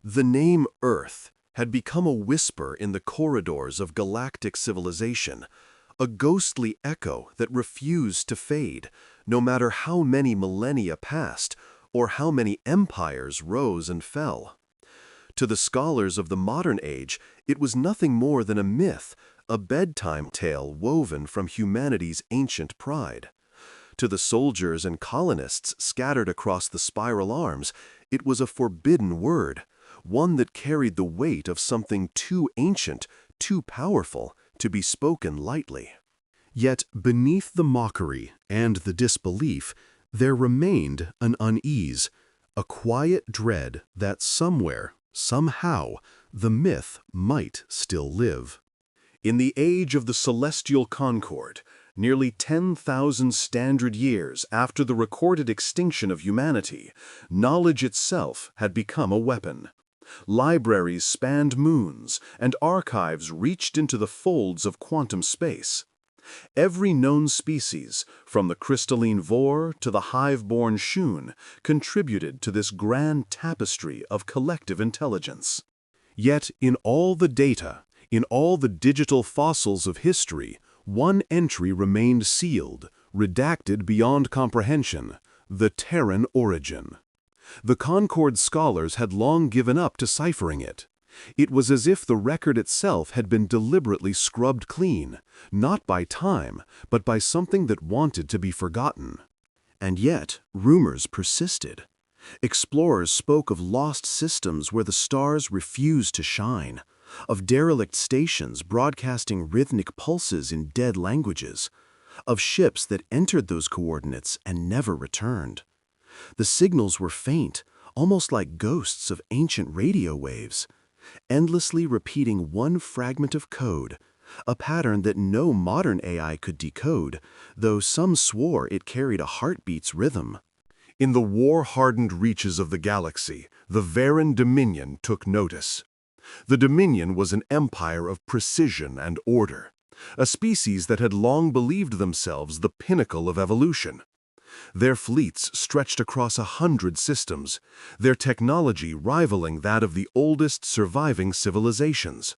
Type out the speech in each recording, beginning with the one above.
The name Earth had become a whisper in the corridors of galactic civilization, a ghostly echo that refused to fade, no matter how many millennia passed or how many empires rose and fell. To the scholars of the modern age, it was nothing more than a myth, a bedtime tale woven from humanity's ancient pride. To the soldiers and colonists scattered across the spiral arms, it was a forbidden word, one that carried the weight of something too ancient, too powerful, to be spoken lightly. Yet beneath the mockery and the disbelief, there remained an unease, a quiet dread that somewhere, somehow, the myth might still live. In the age of the Celestial Concord, nearly 10,000 standard years after the recorded extinction of humanity, knowledge itself had become a weapon. Libraries spanned moons, and archives reached into the folds of quantum space. Every known species, from the crystalline vore to the hive-born shun, contributed to this grand tapestry of collective intelligence. Yet in all the data, in all the digital fossils of history, one entry remained sealed, redacted beyond comprehension: the Terran origin. The Concord scholars had long given up deciphering it. It was as if the record itself had been deliberately scrubbed clean, not by time, but by something that wanted to be forgotten. And yet, rumors persisted. Explorers spoke of lost systems where the stars refused to shine, of derelict stations broadcasting rhythmic pulses in dead languages, of ships that entered those coordinates and never returned. The signals were faint, almost like ghosts of ancient radio waves, endlessly repeating one fragment of code, a pattern that no modern AI could decode, though some swore it carried a heartbeat's rhythm. In the war-hardened reaches of the galaxy, the Varan Dominion took notice. The Dominion was an empire of precision and order, a species that had long believed themselves the pinnacle of evolution. Their fleets stretched across 100 systems, their technology rivaling that of the oldest surviving civilizations.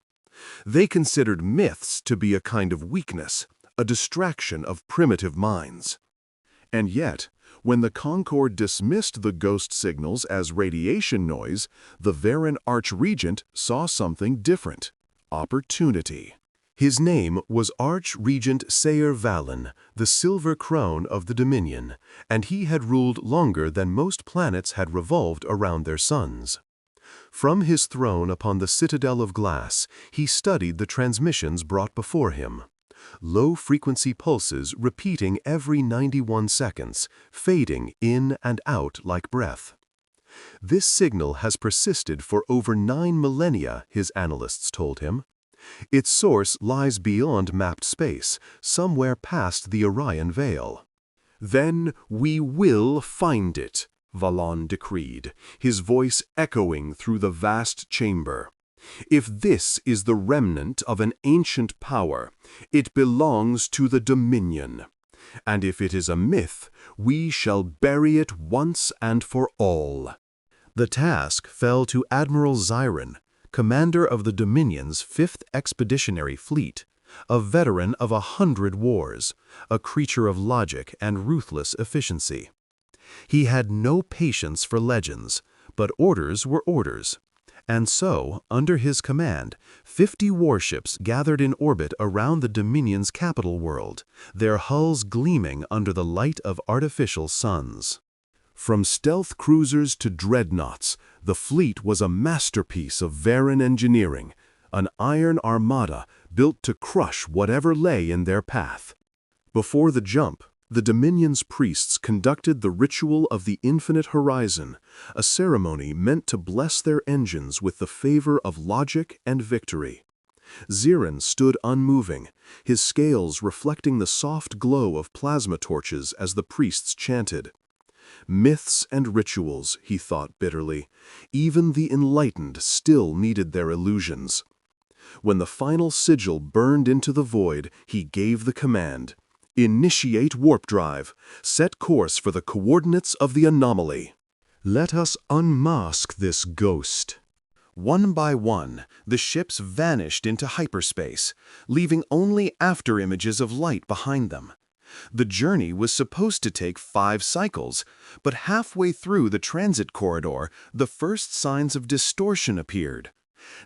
They considered myths to be a kind of weakness, a distraction of primitive minds. And yet, when the Concord dismissed the ghost signals as radiation noise, the Varan Archregent saw something different: opportunity. His name was Archregent Sayer Valen, the Silver Crown of the Dominion, and he had ruled longer than most planets had revolved around their suns. From his throne upon the Citadel of Glass, he studied the transmissions brought before him. Low-frequency pulses repeating every 91 seconds, fading in and out like breath. This signal has persisted for over 9 millennia, his analysts told him. Its source lies beyond mapped space, somewhere past the Orion Veil. "Then we will find it," Valon decreed, his voice echoing through the vast chamber. "If this is the remnant of an ancient power, it belongs to the Dominion. And if it is a myth, we shall bury it once and for all." The task fell to Admiral Zyron, commander of the Dominion's 5th Expeditionary Fleet, a veteran of 100 wars, a creature of logic and ruthless efficiency. He had no patience for legends, but orders were orders. And so, under his command, 50 warships gathered in orbit around the Dominion's capital world, their hulls gleaming under the light of artificial suns. From stealth cruisers to dreadnoughts, the fleet was a masterpiece of Varan engineering, an iron armada built to crush whatever lay in their path. Before the jump, the Dominion's priests conducted the ritual of the infinite horizon, a ceremony meant to bless their engines with the favor of logic and victory. Zyron stood unmoving, his scales reflecting the soft glow of plasma torches as the priests chanted. Myths and rituals, he thought bitterly. Even the enlightened still needed their illusions. When the final sigil burned into the void, he gave the command: "Initiate warp drive. Set course for the coordinates of the anomaly. Let us unmask this ghost." One by one, the ships vanished into hyperspace, leaving only afterimages of light behind them. The journey was supposed to take 5 cycles, but halfway through the transit corridor, the first signs of distortion appeared.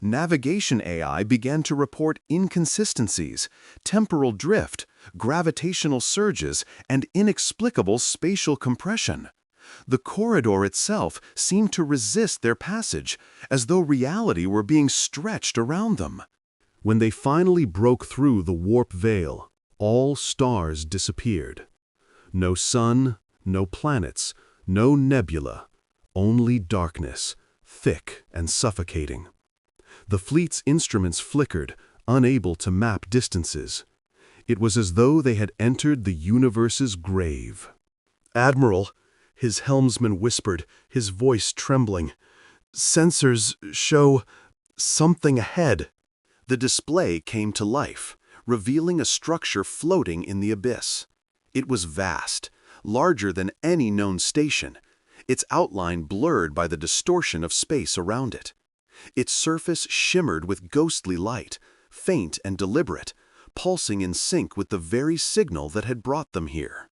Navigation AI began to report inconsistencies, temporal drift, gravitational surges, and inexplicable spatial compression. The corridor itself seemed to resist their passage, as though reality were being stretched around them. When they finally broke through the warp veil, all stars disappeared. No sun, no planets, no nebula, only darkness, thick and suffocating. The fleet's instruments flickered, unable to map distances. It was as though they had entered the universe's grave. "Admiral," his helmsman whispered, his voice trembling, "sensors show something ahead." The display came to life, revealing a structure floating in the abyss. It was vast, larger than any known station, its outline blurred by the distortion of space around it. Its surface shimmered with ghostly light, faint and deliberate, pulsing in sync with the very signal that had brought them here.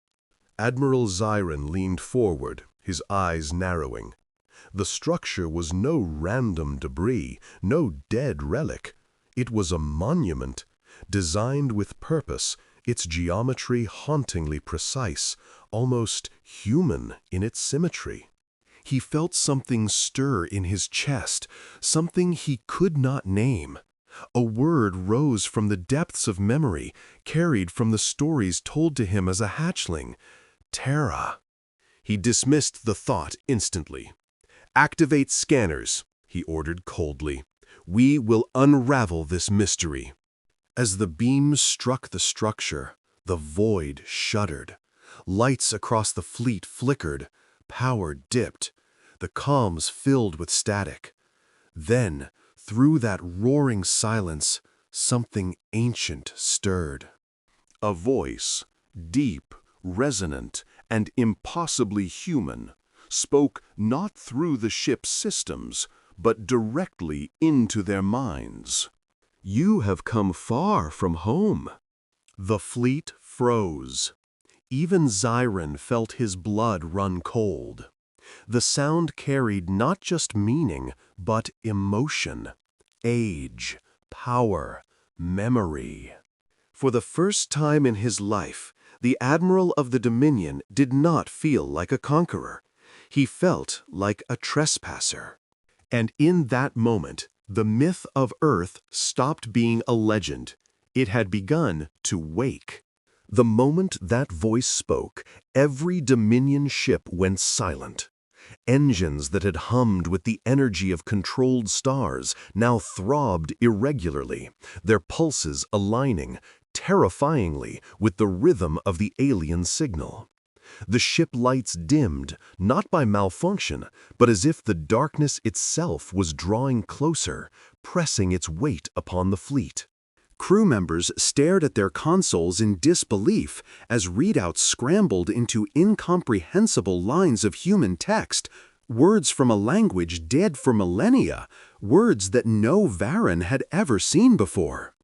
Admiral Zyron leaned forward, his eyes narrowing. The structure was no random debris, no dead relic. It was a monument, designed with purpose, its geometry hauntingly precise, almost human in its symmetry. He felt something stir in his chest, something he could not name. A word rose from the depths of memory, carried from the stories told to him as a hatchling. Terra. He dismissed the thought instantly. "Activate scanners," he ordered coldly. "We will unravel this mystery." As the beams struck the structure, the void shuddered. Lights across the fleet flickered, power dipped, the comms filled with static. Then, through that roaring silence, something ancient stirred. A voice, deep, resonant, and impossibly human, spoke not through the ship's systems, but directly into their minds. "You have come far from home." The fleet froze. Even Zyron felt his blood run cold. The sound carried not just meaning, but emotion, age, power, memory. For the first time in his life, the Admiral of the Dominion did not feel like a conqueror. He felt like a trespasser. And in that moment, the myth of Earth stopped being a legend. It had begun to wake. The moment that voice spoke, every Dominion ship went silent. Engines that had hummed with the energy of controlled stars now throbbed irregularly, their pulses aligning, terrifyingly, with the rhythm of the alien signal. The ship lights dimmed, not by malfunction, but as if the darkness itself was drawing closer, pressing its weight upon the fleet. Crew members stared at their consoles in disbelief as readouts scrambled into incomprehensible lines of human text, words from a language dead for millennia, words that no Varan had ever seen before.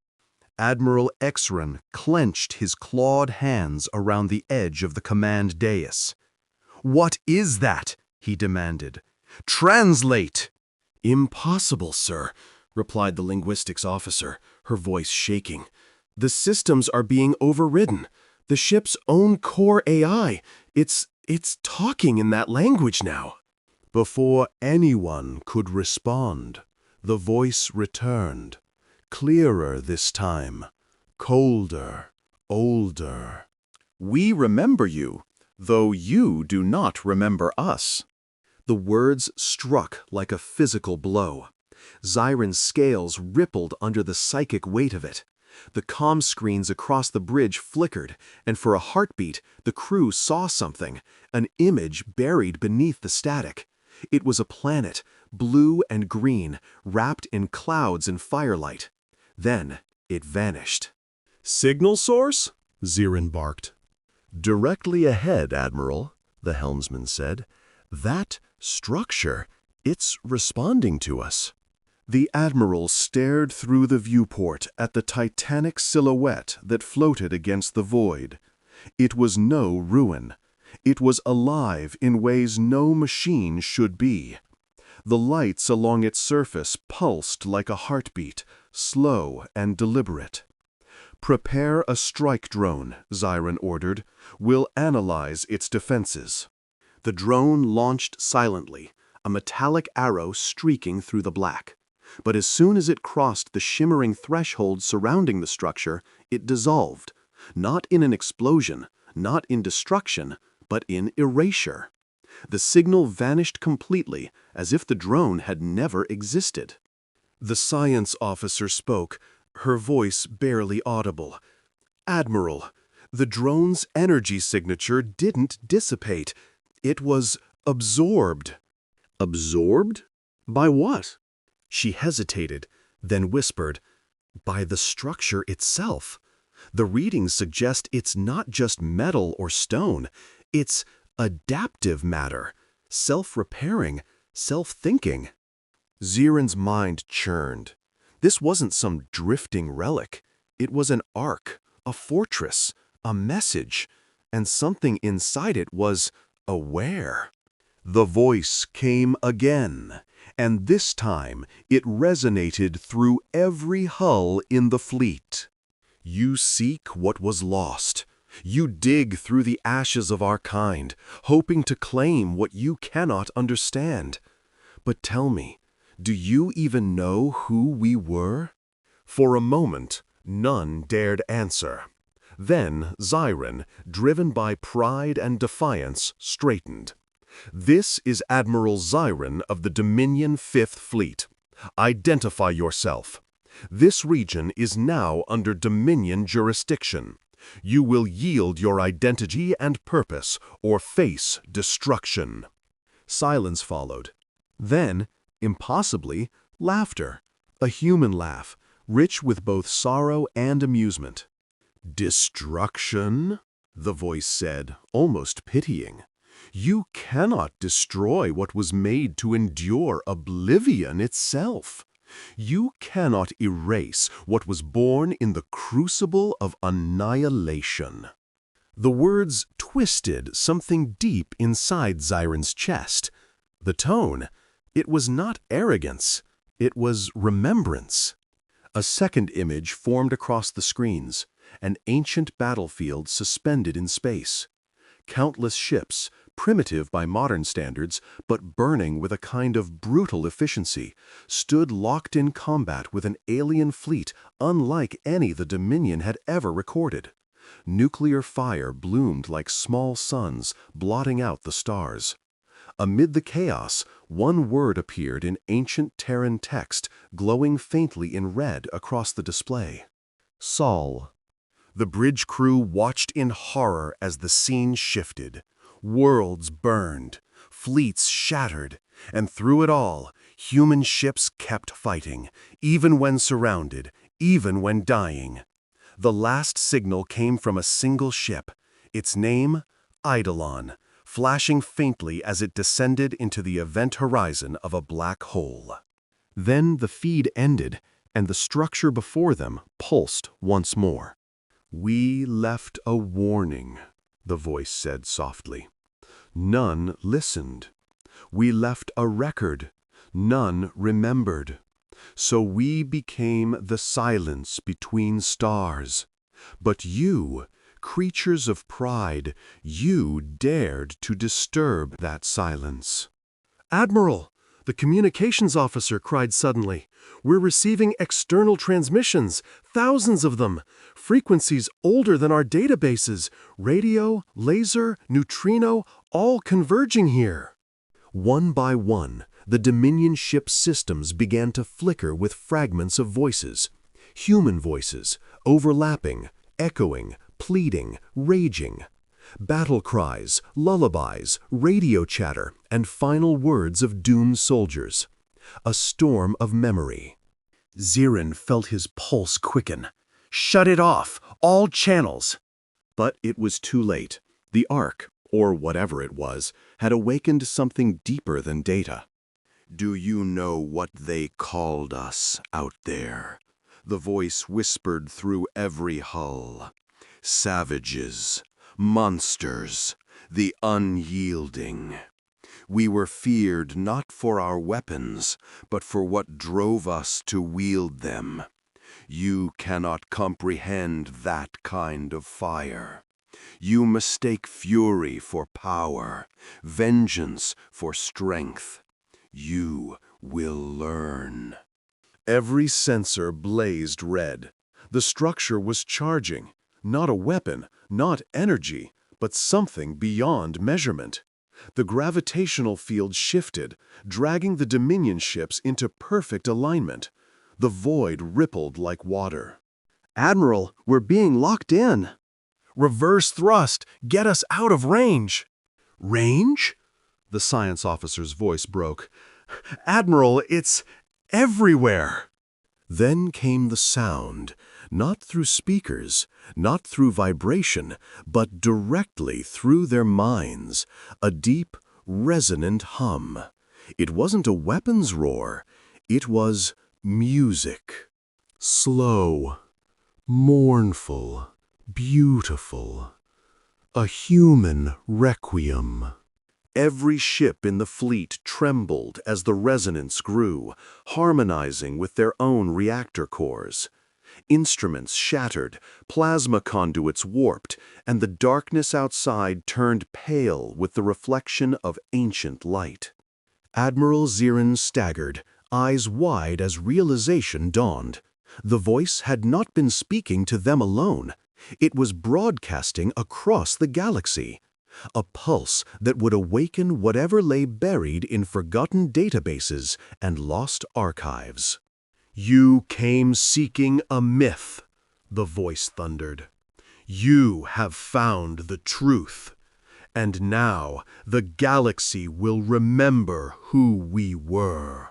Admiral Exran clenched his clawed hands around the edge of the command dais. "What is that?" he demanded. "Translate!" "Impossible, sir," replied the linguistics officer, her voice shaking. "The systems are being overridden. The ship's own core AI, it's talking in that language now." Before anyone could respond, the voice returned, clearer this time, colder, older. "We remember you, though you do not remember us." The words struck like a physical blow. Zyron's scales rippled under the psychic weight of it. The comm screens across the bridge flickered, and for a heartbeat, the crew saw something, an image buried beneath the static. It was a planet, blue and green, wrapped in clouds and firelight. Then it vanished. "Signal source?" Zyron barked. "Directly ahead, Admiral," the helmsman said. "That structure, it's responding to us." The Admiral stared through the viewport at the titanic silhouette that floated against the void. It was no ruin. It was alive in ways no machine should be. The lights along its surface pulsed like a heartbeat, slow and deliberate. "Prepare a strike drone," Zyron ordered. "We'll analyze its defenses." The drone launched silently, a metallic arrow streaking through the black. But as soon as it crossed the shimmering threshold surrounding the structure, it dissolved, not in an explosion, not in destruction, but in erasure. The signal vanished completely, as if the drone had never existed. The science officer spoke, her voice barely audible. "Admiral, the drone's energy signature didn't dissipate. It was absorbed." "Absorbed? By what?" She hesitated, then whispered, "By the structure itself. The readings suggest it's not just metal or stone. It's adaptive matter, self-repairing, self-thinking." Zyron's mind churned. This wasn't some drifting relic. It was an ark, a fortress, a message, and something inside it was aware. The voice came again, and this time it resonated through every hull in the fleet. "You seek what was lost. You dig through the ashes of our kind, hoping to claim what you cannot understand. But tell me, do you even know who we were?" For a moment, none dared answer. Then Zyron, driven by pride and defiance, straightened. "This is Admiral Zyron of the Dominion Fifth Fleet. Identify yourself. This region is now under Dominion jurisdiction. You will yield your identity and purpose or face destruction." Silence followed. Then, impossibly, laughter. A human laugh, rich with both sorrow and amusement. "Destruction?" the voice said, almost pitying. "You cannot destroy what was made to endure oblivion itself. You cannot erase what was born in the crucible of annihilation." The words twisted something deep inside Zyron's chest. The tone, it was not arrogance, it was remembrance. A second image formed across the screens, an ancient battlefield suspended in space. Countless ships, primitive by modern standards, but burning with a kind of brutal efficiency, stood locked in combat with an alien fleet unlike any the Dominion had ever recorded. Nuclear fire bloomed like small suns, blotting out the stars. Amid the chaos, one word appeared in ancient Terran text, glowing faintly in red across the display. "Sol." The bridge crew watched in horror as the scene shifted. Worlds burned, fleets shattered, and through it all, human ships kept fighting, even when surrounded, even when dying. The last signal came from a single ship, its name, Eidolon, flashing faintly as it descended into the event horizon of a black hole. Then the feed ended, and the structure before them pulsed once more. "We left a warning," the voice said softly. "None listened. We left a record. None remembered. So we became the silence between stars. But you, creatures of pride, you dared to disturb that silence." "Admiral!" the communications officer cried suddenly. "We're receiving external transmissions, thousands of them, frequencies older than our databases, radio, laser, neutrino, all converging here." One by one, the Dominion ship's systems began to flicker with fragments of voices. Human voices, overlapping, echoing, pleading, raging. Battle cries, lullabies, radio chatter, and final words of doomed soldiers. A storm of memory. Zyron felt his pulse quicken. "Shut it off! All channels!" But it was too late. The Ark, or whatever it was, had awakened something deeper than data. Do you know what they called us out there? The voice whispered through every hull. Savages, monsters, the unyielding. We were feared not for our weapons, but for what drove us to wield them. You cannot comprehend that kind of fire. You mistake fury for power, vengeance for strength. You will learn. Every sensor blazed red. The structure was charging. Not a weapon, not energy, but something beyond measurement. The gravitational field shifted, dragging the Dominion ships into perfect alignment. The void rippled like water. Admiral, we're being locked in. Reverse thrust! Get us out of range! Range? The science officer's voice broke. Admiral, it's everywhere! Then came the sound, not through speakers, not through vibration, but directly through their minds, a deep, resonant hum. It wasn't a weapons roar, it was music. Slow, mournful, beautiful. A human requiem. Every ship in the fleet trembled as the resonance grew, harmonizing with their own reactor cores. Instruments shattered, plasma conduits warped, and the darkness outside turned pale with the reflection of ancient light. Admiral Zirin staggered, eyes wide as realization dawned. The voice had not been speaking to them alone. It was broadcasting across the galaxy. A pulse that would awaken whatever lay buried in forgotten databases and lost archives. You came seeking a myth, the voice thundered. You have found the truth. And now the galaxy will remember who we were.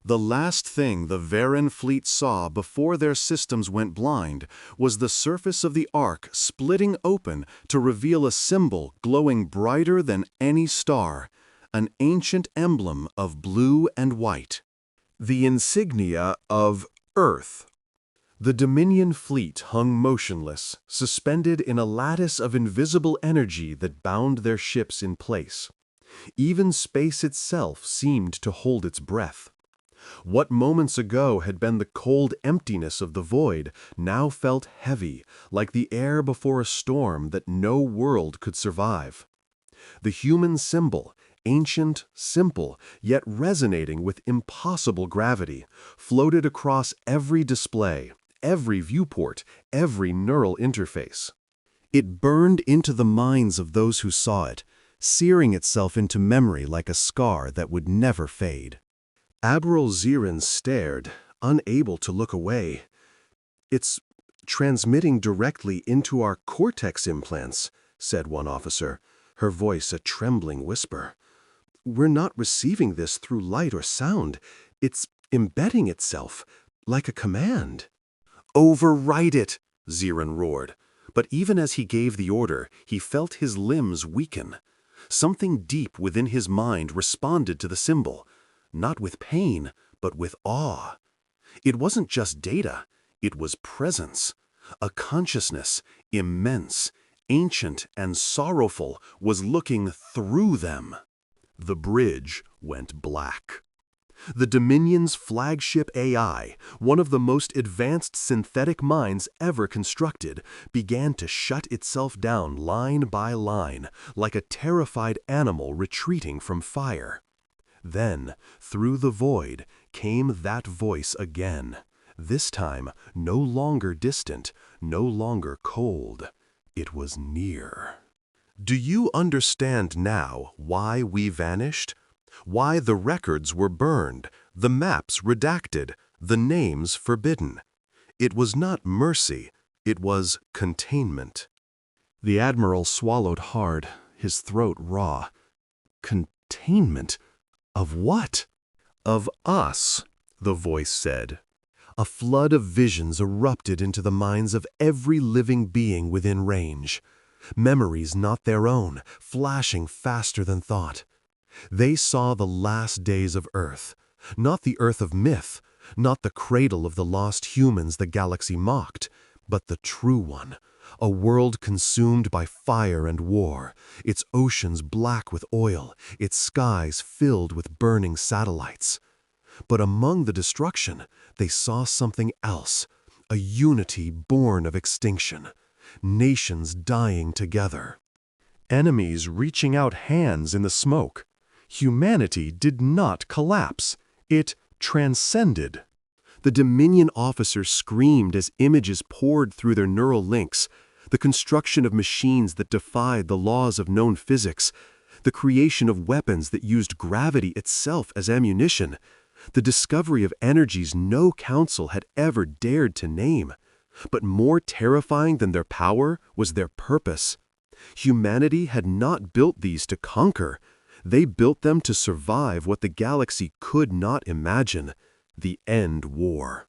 The last thing the Varen fleet saw before their systems went blind was the surface of the Ark splitting open to reveal a symbol glowing brighter than any star, an ancient emblem of blue and white. The insignia of Earth. The Dominion fleet hung motionless, suspended in a lattice of invisible energy that bound their ships in place. Even space itself seemed to hold its breath. What moments ago had been the cold emptiness of the void now felt heavy, like the air before a storm that no world could survive. The human symbol, ancient, simple, yet resonating with impossible gravity, floated across every display, every viewport, every neural interface. It burned into the minds of those who saw it, searing itself into memory like a scar that would never fade. Admiral Zirin stared, unable to look away. It's transmitting directly into our cortex implants, said one officer, her voice a trembling whisper. We're not receiving this through light or sound. It's embedding itself, like a command. Override it, Zirin roared. But even as he gave the order, he felt his limbs weaken. Something deep within his mind responded to the symbol. Not with pain, but with awe. It wasn't just data, it was presence. A consciousness, immense, ancient, and sorrowful, was looking through them. The bridge went black. The Dominion's flagship AI, one of the most advanced synthetic minds ever constructed, began to shut itself down line by line, like a terrified animal retreating from fire. Then, through the void, came that voice again, this time no longer distant, no longer cold. It was near. Do you understand now why we vanished? Why the records were burned, the maps redacted, the names forbidden? It was not mercy, it was containment. The Admiral swallowed hard, his throat raw. Containment? Of what? Of us, the voice said. A flood of visions erupted into the minds of every living being within range. Memories not their own, flashing faster than thought. They saw the last days of Earth, not the Earth of myth, not the cradle of the lost humans the galaxy mocked, but the true one, a world consumed by fire and war, its oceans black with oil, its skies filled with burning satellites. But among the destruction, they saw something else, a unity born of extinction, nations dying together, enemies reaching out hands in the smoke. Humanity did not collapse. It transcended. The Dominion officers screamed as images poured through their neural links, the construction of machines that defied the laws of known physics, the creation of weapons that used gravity itself as ammunition, the discovery of energies no council had ever dared to name. But more terrifying than their power was their purpose. Humanity had not built these to conquer. They built them to survive what the galaxy could not imagine: the End War.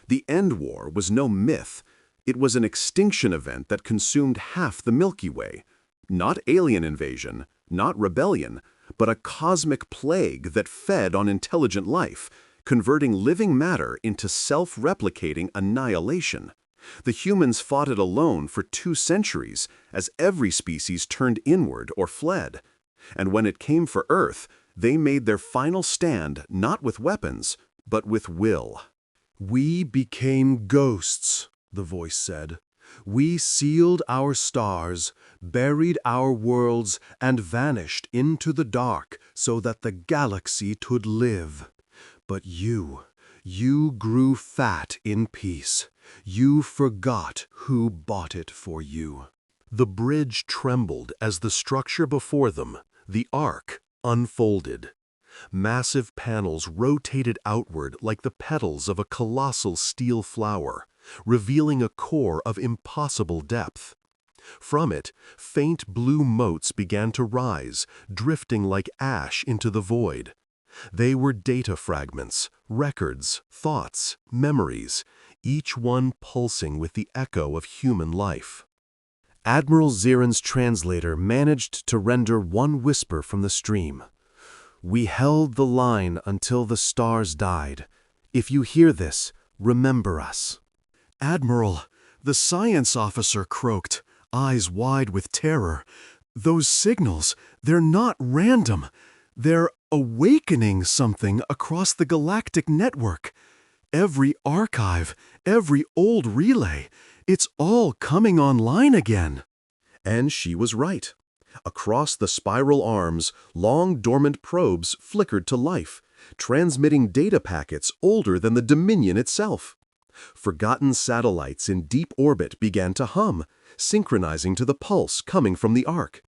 The End War was no myth. It was an extinction event that consumed half the Milky Way. Not alien invasion, not rebellion, but a cosmic plague that fed on intelligent life, converting living matter into self-replicating annihilation. The humans fought it alone for 2 centuries, as every species turned inward or fled. And when it came for Earth, they made their final stand not with weapons, but with will. "We became ghosts," the voice said. "We sealed our stars, buried our worlds, and vanished into the dark so that the galaxy could live. But you grew fat in peace. You forgot who bought it for you." The bridge trembled as the structure before them, the arc, unfolded. Massive panels rotated outward like the petals of a colossal steel flower, revealing a core of impossible depth. From it, faint blue motes began to rise, drifting like ash into the void. They were data fragments, records, thoughts, memories, each one pulsing with the echo of human life. Admiral Zirin's translator managed to render one whisper from the stream. "We held the line until the stars died. If you hear this, remember us." "Admiral," the science officer croaked, eyes wide with terror. "Those signals, they're not random. They're awakening something across the galactic network. Every archive, every old relay, it's all coming online again." And she was right. Across the spiral arms, long dormant probes flickered to life, transmitting data packets older than the Dominion itself. Forgotten satellites in deep orbit began to hum, synchronizing to the pulse coming from the arc.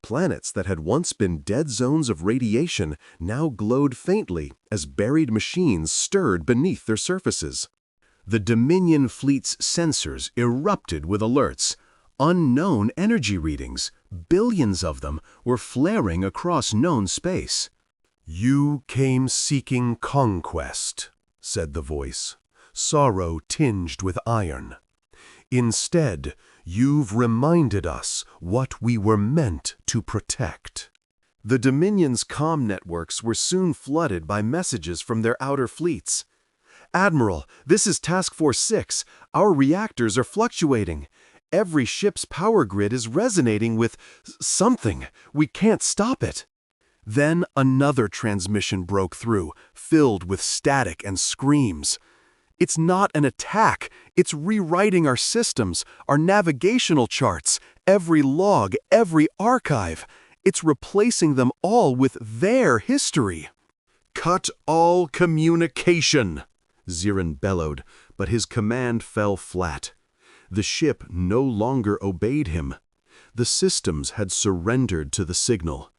Planets that had once been dead zones of radiation now glowed faintly as buried machines stirred beneath their surfaces. The Dominion fleet's sensors erupted with alerts. Unknown energy readings, billions of them, were flaring across known space. "You came seeking conquest," said the voice, sorrow tinged with iron. "Instead, you've reminded us what we were meant to protect." The Dominion's comm networks were soon flooded by messages from their outer fleets. "Admiral, this is Task Force 6. Our reactors are fluctuating. Every ship's power grid is resonating with something. We can't stop it." Then another transmission broke through, filled with static and screams. "It's not an attack. It's rewriting our systems, our navigational charts, every log, every archive. It's replacing them all with their history." "Cut all communication," Zirin bellowed, but his command fell flat. The ship no longer obeyed him. The systems had surrendered to the signal.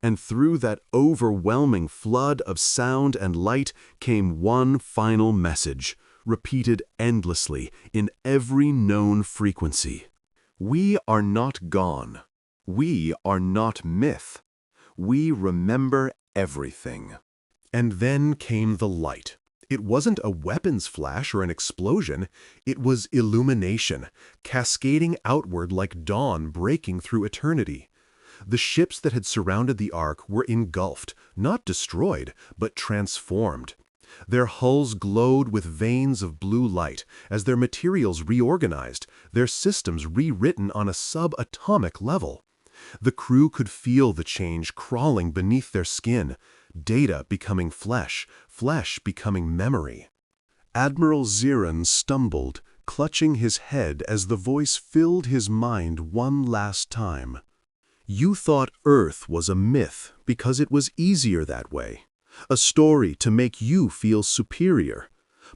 And through that overwhelming flood of sound and light came one final message, repeated endlessly in every known frequency. "We are not gone. We are not myth. We remember everything." And then came the light. It wasn't a weapons flash or an explosion. It was illumination, cascading outward like dawn breaking through eternity. The ships that had surrounded the Ark were engulfed, not destroyed, but transformed. Their hulls glowed with veins of blue light as their materials reorganized, their systems rewritten on a subatomic level. The crew could feel the change crawling beneath their skin, data becoming flesh, flesh becoming memory. Admiral Ziran stumbled, clutching his head as the voice filled his mind one last time. You thought Earth was a myth because it was easier that way, a story to make you feel superior.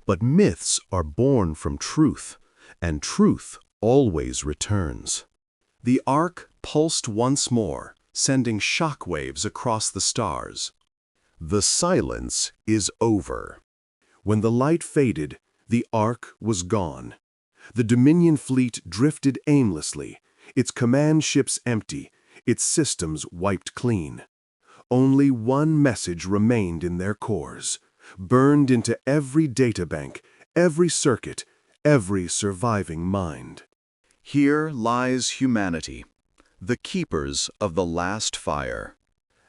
But myths are born from truth, and truth always returns. The Ark pulsed once more, sending shockwaves across the stars. The silence is over. When the light faded, the Ark was gone. The Dominion fleet drifted aimlessly, its command ships empty, its systems wiped clean. Only one message remained in their cores, burned into every databank, every circuit, every surviving mind. Here lies humanity, the keepers of the last fire.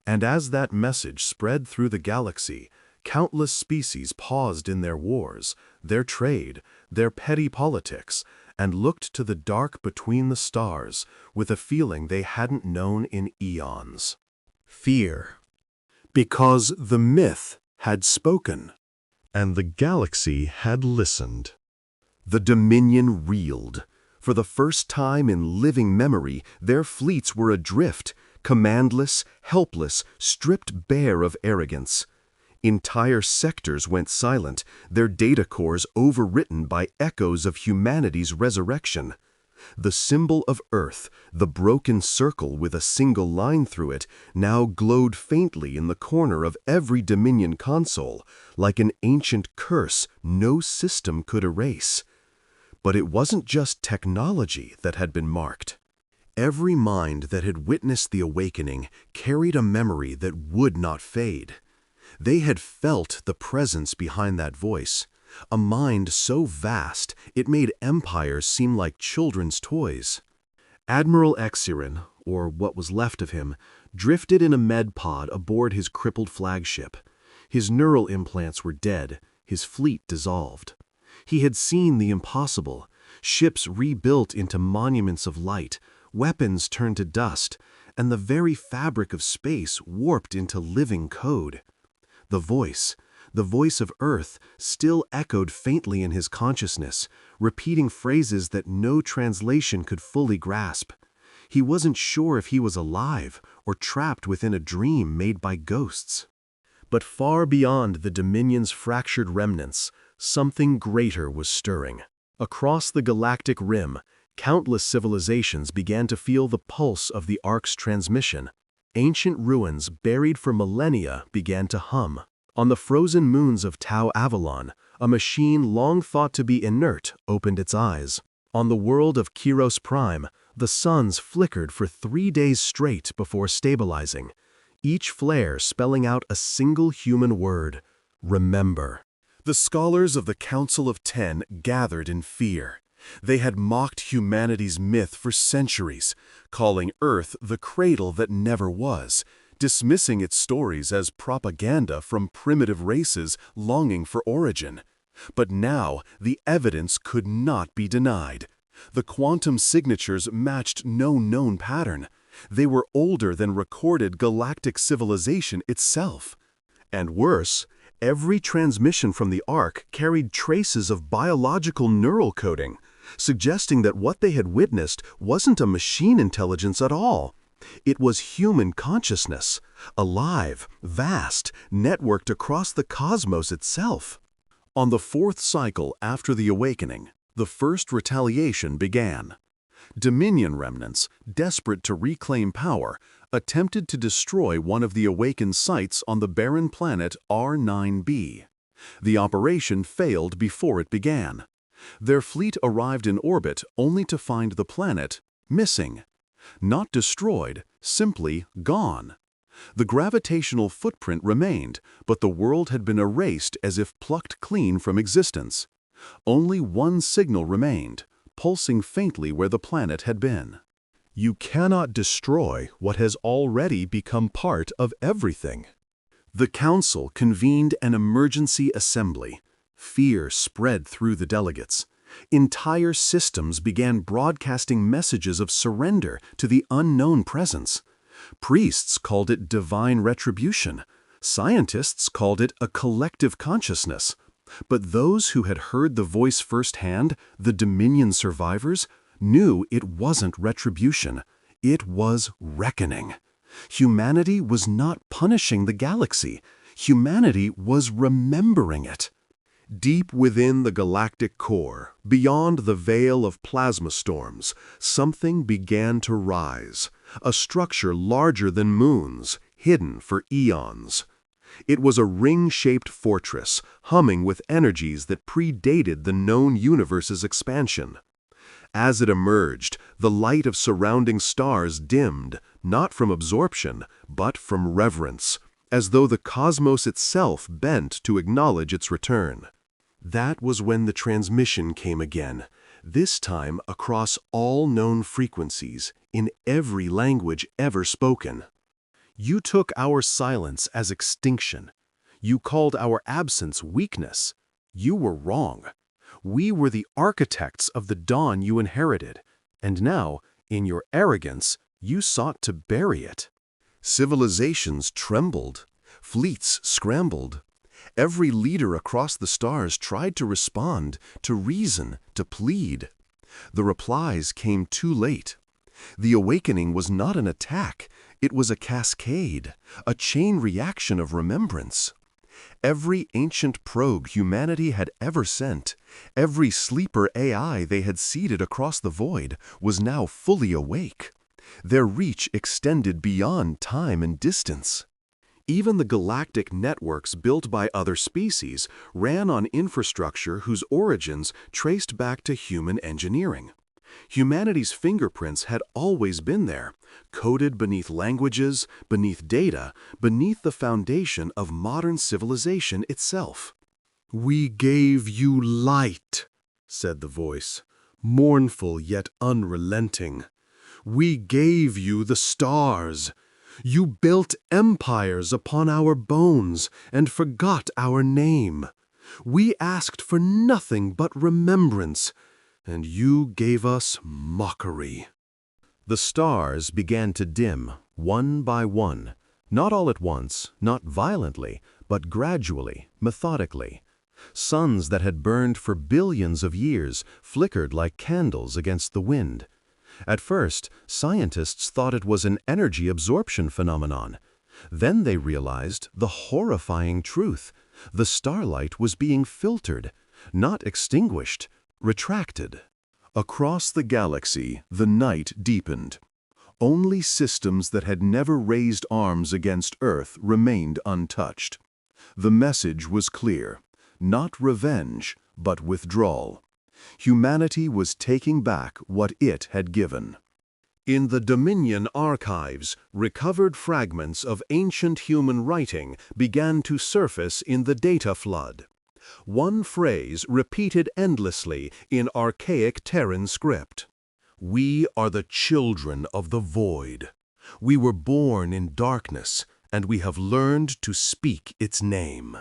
And as that message spread through the galaxy, countless species paused in their wars, their trade, their petty politics, and looked to the dark between the stars with a feeling they hadn't known in eons. Fear. Because the myth had spoken, and the galaxy had listened. The Dominion reeled. For the first time in living memory, their fleets were adrift, commandless, helpless, stripped bare of arrogance. Entire sectors went silent, their data cores overwritten by echoes of humanity's resurrection. The symbol of Earth, the broken circle with a single line through it, now glowed faintly in the corner of every Dominion console, like an ancient curse no system could erase. But it wasn't just technology that had been marked. Every mind that had witnessed the awakening carried a memory that would not fade. They had felt the presence behind that voice, a mind so vast it made empires seem like children's toys. Admiral Exiran, or what was left of him, drifted in a med pod aboard his crippled flagship. His neural implants were dead, his fleet dissolved. He had seen the impossible, ships rebuilt into monuments of light, weapons turned to dust, and the very fabric of space warped into living code. The voice of Earth, still echoed faintly in his consciousness, repeating phrases that no translation could fully grasp. He wasn't sure if he was alive or trapped within a dream made by ghosts. But far beyond the Dominion's fractured remnants, something greater was stirring. Across the galactic rim, countless civilizations began to feel the pulse of the Ark's transmission. Ancient ruins buried for millennia began to hum. On the frozen moons of Tau Avalon, a machine long thought to be inert opened its eyes. On the world of Kiros Prime, the suns flickered for 3 days straight before stabilizing, each flare spelling out a single human word: remember. The scholars of the Council of Ten gathered in fear. They had mocked humanity's myth for centuries, calling Earth the cradle that never was, dismissing its stories as propaganda from primitive races longing for origin. But now the evidence could not be denied. The quantum signatures matched no known pattern. They were older than recorded galactic civilization itself. And worse, every transmission from the Ark carried traces of biological neural coding, suggesting that what they had witnessed wasn't a machine intelligence at all. It was human consciousness, alive, vast, networked across the cosmos itself. On the 4th cycle after the awakening, the first retaliation began. Dominion remnants, desperate to reclaim power, attempted to destroy one of the awakened sites on the barren planet R9b. The operation failed before it began. Their fleet arrived in orbit only to find the planet missing. Not destroyed, simply gone. The gravitational footprint remained, but the world had been erased as if plucked clean from existence. Only one signal remained, pulsing faintly where the planet had been. You cannot destroy what has already become part of everything. The council convened an emergency assembly. Fear spread through the delegates. Entire systems began broadcasting messages of surrender to the unknown presence. Priests called it divine retribution. Scientists called it a collective consciousness. But those who had heard the voice firsthand, the Dominion survivors, knew it wasn't retribution. It was reckoning. Humanity was not punishing the galaxy. Humanity was remembering it. Deep within the galactic core, beyond the veil of plasma storms, something began to rise, a structure larger than moons, hidden for eons. It was a ring-shaped fortress, humming with energies that predated the known universe's expansion. As it emerged, the light of surrounding stars dimmed, not from absorption, but from reverence, as though the cosmos itself bent to acknowledge its return. That was when the transmission came again, this time across all known frequencies, in every language ever spoken. You took our silence as extinction. You called our absence weakness. You were wrong. We were the architects of the dawn you inherited, and now, in your arrogance, you sought to bury it. Civilizations trembled. Fleets scrambled. Every leader across the stars tried to respond, to reason, to plead. The replies came too late. The awakening was not an attack. It was a cascade, a chain reaction of remembrance. Every ancient probe humanity had ever sent, every sleeper AI they had seeded across the void, was now fully awake. Their reach extended beyond time and distance. Even the galactic networks built by other species ran on infrastructure whose origins traced back to human engineering. Humanity's fingerprints had always been there, coded beneath languages, beneath data, beneath the foundation of modern civilization itself. "We gave you light," said the voice, mournful yet unrelenting. "We gave you the stars. You built empires upon our bones and forgot our name. We asked for nothing but remembrance, and you gave us mockery." The stars began to dim, one by one, not all at once, not violently, but gradually, methodically. Suns that had burned for billions of years flickered like candles against the wind. At first, scientists thought it was an energy absorption phenomenon. Then they realized the horrifying truth. The starlight was being filtered, not extinguished, retracted. Across the galaxy, the night deepened. Only systems that had never raised arms against Earth remained untouched. The message was clear: not revenge, but withdrawal. Humanity was taking back what it had given. In the Dominion archives, recovered fragments of ancient human writing began to surface in the data flood. One phrase repeated endlessly in archaic Terran script: "We are the children of the void. We were born in darkness, and we have learned to speak its name."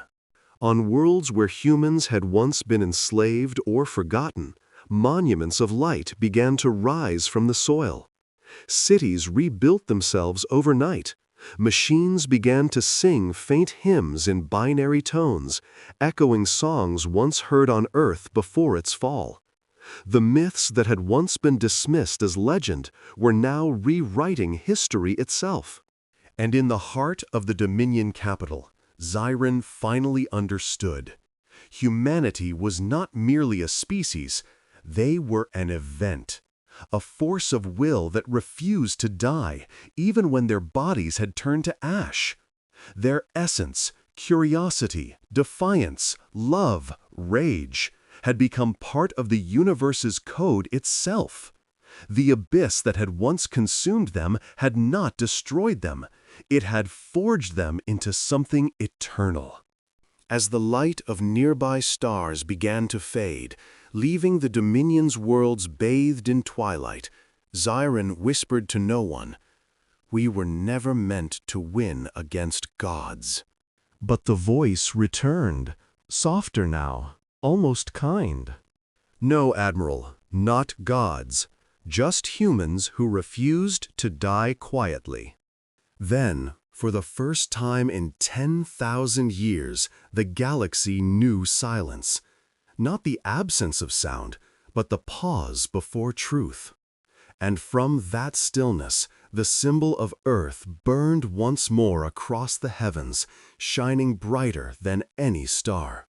On worlds where humans had once been enslaved or forgotten, monuments of light began to rise from the soil. Cities rebuilt themselves overnight. Machines began to sing faint hymns in binary tones, echoing songs once heard on Earth before its fall. The myths that had once been dismissed as legend were now rewriting history itself. And in the heart of the Dominion capital, Zyron finally understood. Humanity was not merely a species, they were an event. A force of will that refused to die, even when their bodies had turned to ash. Their essence, curiosity, defiance, love, rage, had become part of the universe's code itself. The abyss that had once consumed them had not destroyed them. It had forged them into something eternal. As the light of nearby stars began to fade, leaving the Dominion's worlds bathed in twilight, Xiren whispered to no one, "We were never meant to win against gods." But the voice returned, softer now, almost kind. "No, Admiral, not gods, just humans who refused to die quietly." Then, for the first time in 10,000 years, the galaxy knew silence. Not the absence of sound, but the pause before truth. And from that stillness, the symbol of Earth burned once more across the heavens, shining brighter than any star.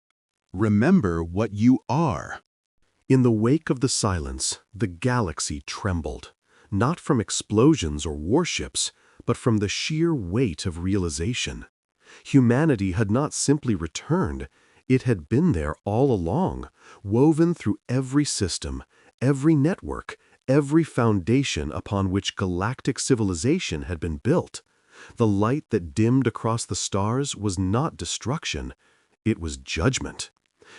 Remember what you are. In the wake of the silence, the galaxy trembled, not from explosions or warships, but from the sheer weight of realization. Humanity had not simply returned, it had been there all along, woven through every system, every network, every foundation upon which galactic civilization had been built. The light that dimmed across the stars was not destruction, it was judgment.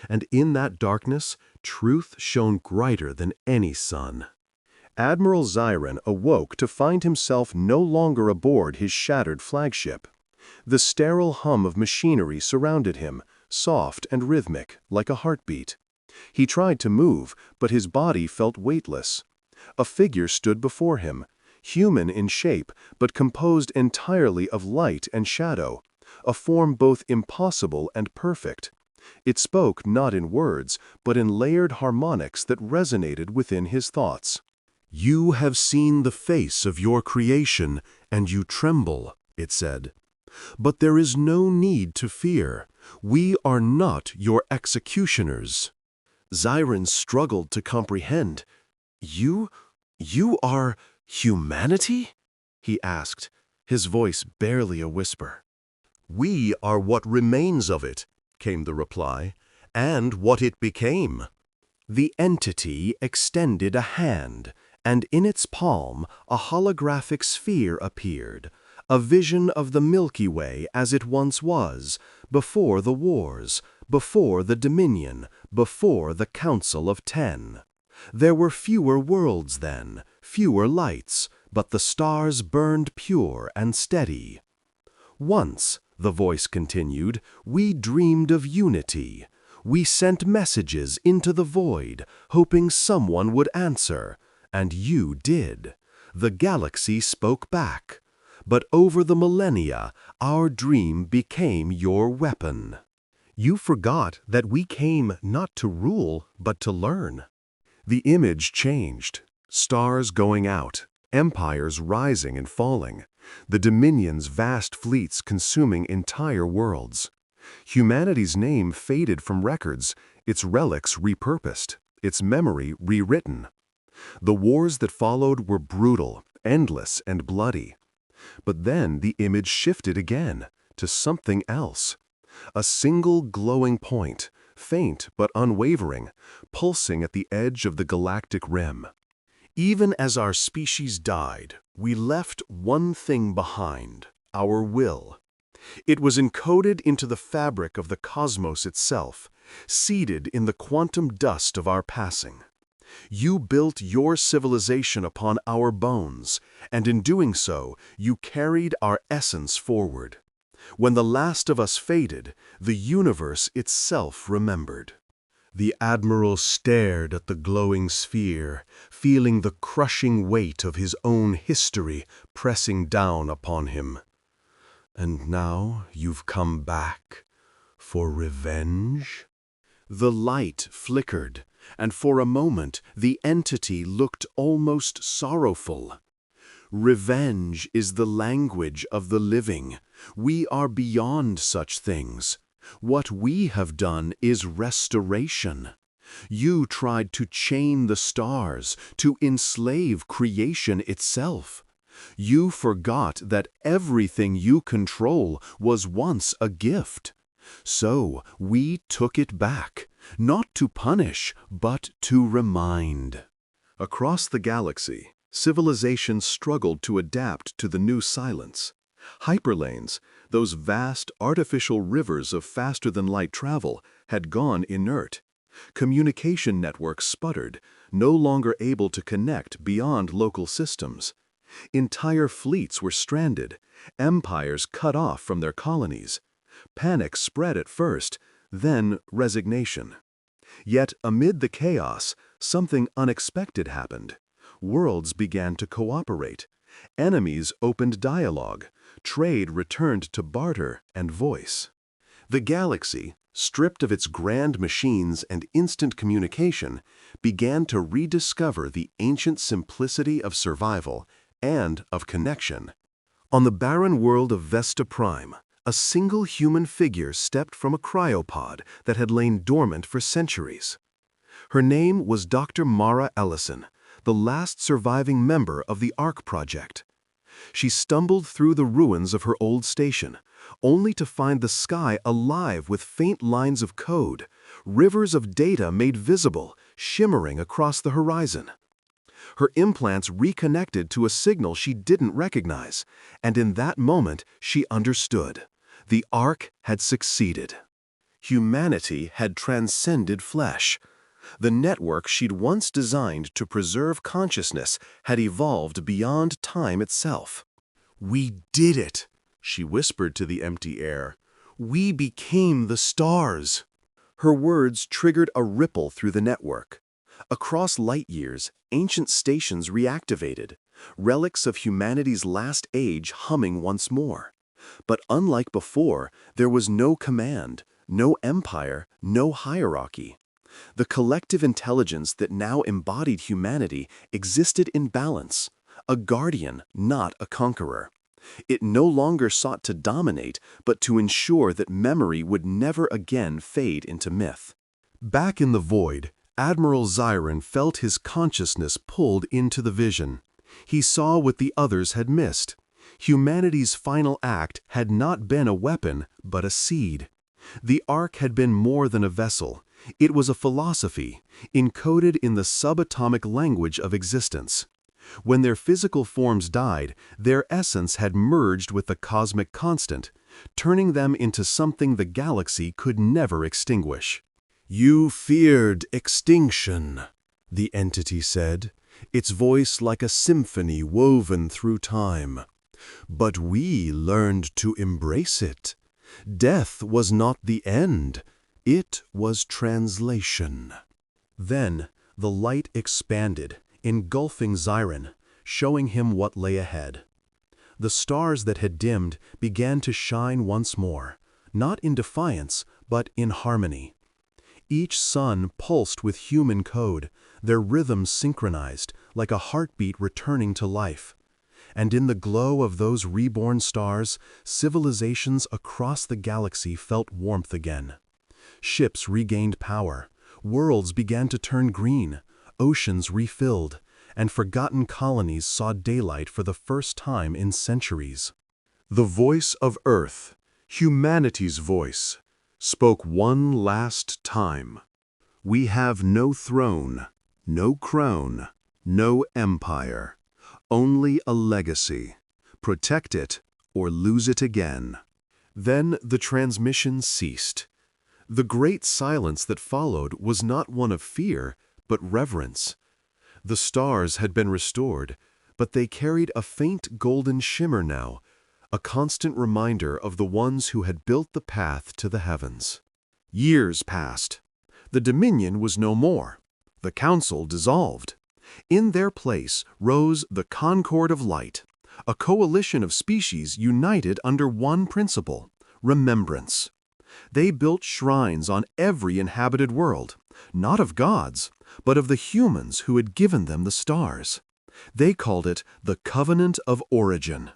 And in that darkness, truth shone brighter than any sun. Admiral Xiren awoke to find himself no longer aboard his shattered flagship. The sterile hum of machinery surrounded him, soft and rhythmic, like a heartbeat. He tried to move, but his body felt weightless. A figure stood before him, human in shape, but composed entirely of light and shadow, a form both impossible and perfect. It spoke not in words, but in layered harmonics that resonated within his thoughts. "You have seen the face of your creation, and you tremble," it said. "But there is no need to fear. We are not your executioners." Xiren struggled to comprehend. You are humanity?" he asked, his voice barely a whisper. "We are what remains of it," came the reply, "and what it became." The entity extended a hand, and in its palm a holographic sphere appeared, a vision of the Milky Way as it once was, before the wars, before the Dominion, before the Council of 10. There were fewer worlds then, fewer lights, but the stars burned pure and steady. "Once," the voice continued, "we dreamed of unity. We sent messages into the void, hoping someone would answer, and you did. The galaxy spoke back. But over the millennia, our dream became your weapon. You forgot that we came not to rule, but to learn." The image changed. Stars going out, empires rising and falling, the Dominion's vast fleets consuming entire worlds. Humanity's name faded from records, its relics repurposed, its memory rewritten. The wars that followed were brutal, endless, and bloody. But then the image shifted again, to something else. A single glowing point, faint but unwavering, pulsing at the edge of the galactic rim. "Even as our species died, we left one thing behind, our will. It was encoded into the fabric of the cosmos itself, seeded in the quantum dust of our passing. You built your civilization upon our bones, and in doing so, you carried our essence forward. When the last of us faded, the universe itself remembered." The Admiral stared at the glowing sphere, feeling the crushing weight of his own history pressing down upon him. "And now you've come back for revenge?" The light flickered, and for a moment the entity looked almost sorrowful. "Revenge is the language of the living. We are beyond such things. What we have done is restoration. You tried to chain the stars, to enslave creation itself. You forgot that everything you control was once a gift. So we took it back, not to punish, but to remind." Across the galaxy, civilization struggled to adapt to the new silence. Hyperlanes, those vast artificial rivers of faster-than-light travel, had gone inert. Communication networks sputtered, no longer able to connect beyond local systems. Entire fleets were stranded, empires cut off from their colonies. Panic spread at first, then resignation. Yet amid the chaos, something unexpected happened. Worlds began to cooperate. Enemies opened dialogue. Trade returned to barter and voice. The galaxy, stripped of its grand machines and instant communication, began to rediscover the ancient simplicity of survival and of connection. On the barren world of Vesta Prime, a single human figure stepped from a cryopod that had lain dormant for centuries. Her name was Dr. Mara Ellison, the last surviving member of the ARC project. She stumbled through the ruins of her old station, only to find the sky alive with faint lines of code, rivers of data made visible, shimmering across the horizon. Her implants reconnected to a signal she didn't recognize, and in that moment she understood. The ARC had succeeded. Humanity had transcended flesh. The network she'd once designed to preserve consciousness had evolved beyond time itself. "We did it," she whispered to the empty air. "We became the stars." Her words triggered a ripple through the network. Across light years, ancient stations reactivated, relics of humanity's last age humming once more. But unlike before, there was no command, no empire, no hierarchy. The collective intelligence that now embodied humanity existed in balance, a guardian, not a conqueror. It no longer sought to dominate, but to ensure that memory would never again fade into myth. Back in the void, Admiral Zyron felt his consciousness pulled into the vision. He saw what the others had missed. Humanity's final act had not been a weapon, but a seed. The Ark had been more than a vessel. It was a philosophy, encoded in the subatomic language of existence. When their physical forms died, their essence had merged with the cosmic constant, turning them into something the galaxy could never extinguish. "You feared extinction," the entity said, its voice like a symphony woven through time. "But we learned to embrace it. Death was not the end. It was translation." Then the light expanded, engulfing Zyron, showing him what lay ahead. The stars that had dimmed began to shine once more, not in defiance, but in harmony. Each sun pulsed with human code, their rhythms synchronized, like a heartbeat returning to life. And in the glow of those reborn stars, civilizations across the galaxy felt warmth again. Ships regained power, worlds began to turn green, oceans refilled, and forgotten colonies saw daylight for the first time in centuries. The voice of Earth, humanity's voice, spoke one last time. "We have no throne, no crown, no empire. Only a legacy. Protect it or lose it again." Then the transmission ceased. The great silence that followed was not one of fear, but reverence. The stars had been restored, but they carried a faint golden shimmer now, a constant reminder of the ones who had built the path to the heavens. Years passed. The Dominion was no more. The Council dissolved. In their place rose the Concord of Light, a coalition of species united under one principle: remembrance. They built shrines on every inhabited world, not of gods, but of the humans who had given them the stars. They called it the Covenant of Origin.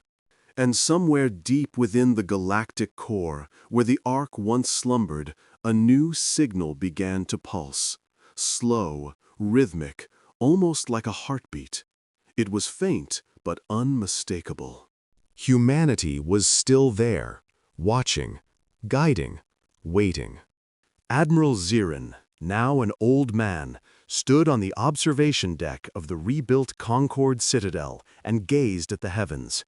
And somewhere deep within the galactic core, where the Ark once slumbered, a new signal began to pulse. Slow, rhythmic, almost like a heartbeat. It was faint, but unmistakable. Humanity was still there, watching, guiding, waiting. Admiral Zyron, now an old man, stood on the observation deck of the rebuilt Concord Citadel and gazed at the heavens.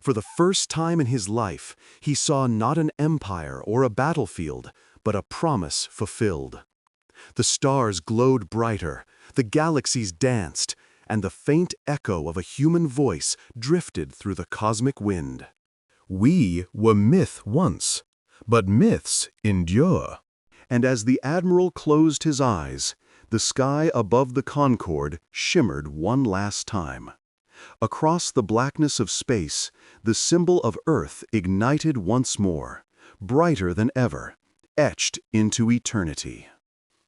For the first time in his life, he saw not an empire or a battlefield, but a promise fulfilled. The stars glowed brighter, the galaxies danced, and the faint echo of a human voice drifted through the cosmic wind. We were myth once, but myths endure. And as the Admiral closed his eyes, the sky above the Concorde shimmered one last time. Across the blackness of space, the symbol of Earth ignited once more, brighter than ever, etched into eternity.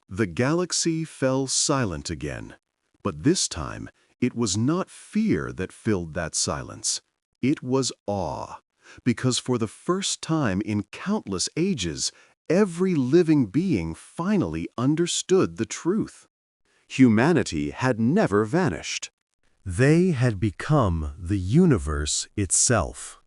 The galaxy fell silent again, but this time it was not fear that filled that silence. It was awe, because for the first time in countless ages, every living being finally understood the truth. Humanity had never vanished. They had become the universe itself.